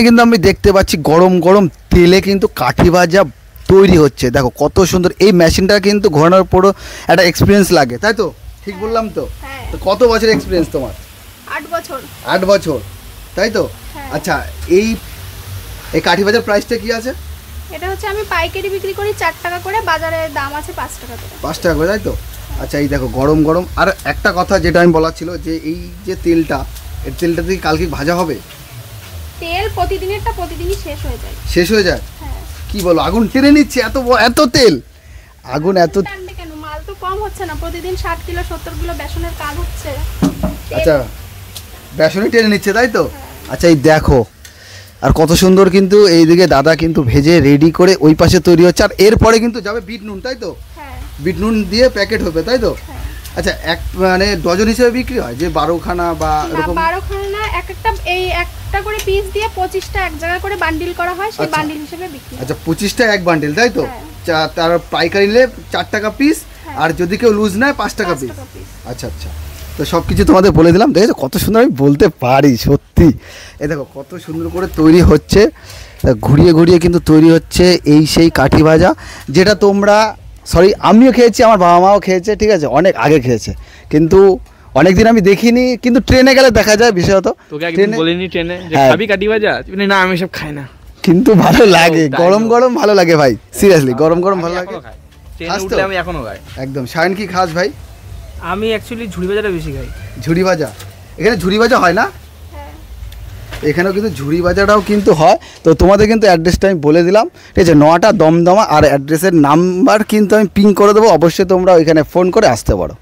কিন্তু আমি দেখতে পাচ্ছি গরম গরম তেলে কিন্তু কাঠি ভাজা তৈরি হচ্ছে। দেখো কত সুন্দর। এই মেশিনটা কিন্তু ঘোরানোর পরও একটা এক্সপিরিয়েন্স লাগে, তাই তো? ঠিক বললাম তো? তো কত বছর এক্সপিরিয়েন্স তোমার? 8 বছর। 8 বছর, তাই তো? আচ্ছা, এই কাঠি ভাজার প্রাইসটা কি আছে? এটা হচ্ছে আমি পাইকারি বিক্রি করি 4 টাকা করে, বাজারে দাম আছে 5 টাকা করে। 5 টাকা করে, তাই তো? আচ্ছা, এই দেখো গরম গরম। আর একটা কথা যেটা আমি বলার ছিল, যে এই যে তেলটা, এই তেলটা দিয়ে কালকে ভাজা হবে? তেল প্রতিদিনেরটা প্রতিদিনই শেষ হয়ে যায়। শেষ হয়ে যায়? হ্যাঁ। কি বলো, আগুন টেনে নিচ্ছে এত এত তেল? আগুন এত টানবে কেন? মাল তো কম হচ্ছে না, প্রতিদিন 60 কিলো 70 কিলো বেসনের কাজ হচ্ছে। আচ্ছা, বেসনই টেনে নিচ্ছে, তাই তো? আচ্ছা, এই দেখো আর কত সুন্দর কিন্তু এইদিকে দাদা কিন্তু ভেজে রেডি করে ওই পাশে তৈরি হচ্ছে। আর এরপরে কিন্তু যাবে বিট নুন, তাই তো? হ্যাঁ। বিট নুন দিয়ে প্যাকেট হবে, তাই তো? আচ্ছা, এক মানে ডজন হিসেবে বিক্রি হয়, যে 12খানা বা এরকম? 12খানা না, একটা করে পিস দিয়ে 25টা এক জায়গা করে বান্ডিল করা হয়, সেই বান্ডিল হিসেবে বিক্রি হয়। আচ্ছা, 25টা এক বান্ডিল, তাই তো? তার পাইকারি নিলে 4 টাকা পিস, আর যদি কেউ লুজ নেয় 5 টাকা পিস। আচ্ছা আচ্ছা, তো সব কিছু তোমাদের বলে দিলাম। দেখেছো কত সুন্দর আমি বলতে পারি, সত্যি। এই দেখো কত সুন্দর করে তৈরি হচ্ছে, ঘুরিয়ে ঘুরিয়ে কিন্তু তৈরি হচ্ছে এই সেই কাঠি ভাজা, যেটা তোমরা আমিও খেয়েছি, আমার বাবা মাও খেয়েছে, ঠিক আছে, অনেক আগে খেয়েছে, কিন্তু অনেকদিন আমি দেখিনি। কিন্তু ট্রেনে গেলে দেখা যায় বিশেষত। তোকে একদিন বলিনি ট্রেনে যে খাবি কাঠি ভাজা? তুই না, আমি সব খাই না, কিন্তু ভালো লাগে, গরম গরম ভালো লাগে ভাই, সিরিয়াসলি গরম গরম ভালো লাগে। ট্রেনে উঠলে আমি এখনো খাই। একদম। শায়ন কি খাস ভাই? আমি অ্যাকচুয়ালি ঝুড়ি ভাজাটা বেশি খাই। ঝুড়ি ভাজা? এখানে ঝুড়ি ভাজা হয় না? এখানেও কিন্তু ঝুড়ি ভাজাটাও কিন্তু হয়। তো তোমাদের কিন্তু অ্যাড্রেসটা আমি বলে দিলাম, ঠিক আছে, নটা দমদমা। আর অ্যাড্রেসের নাম্বার কিন্তু আমি পিং করে দেবো, অবশ্যই তোমরা ওইখানে ফোন করে আসতে পারো।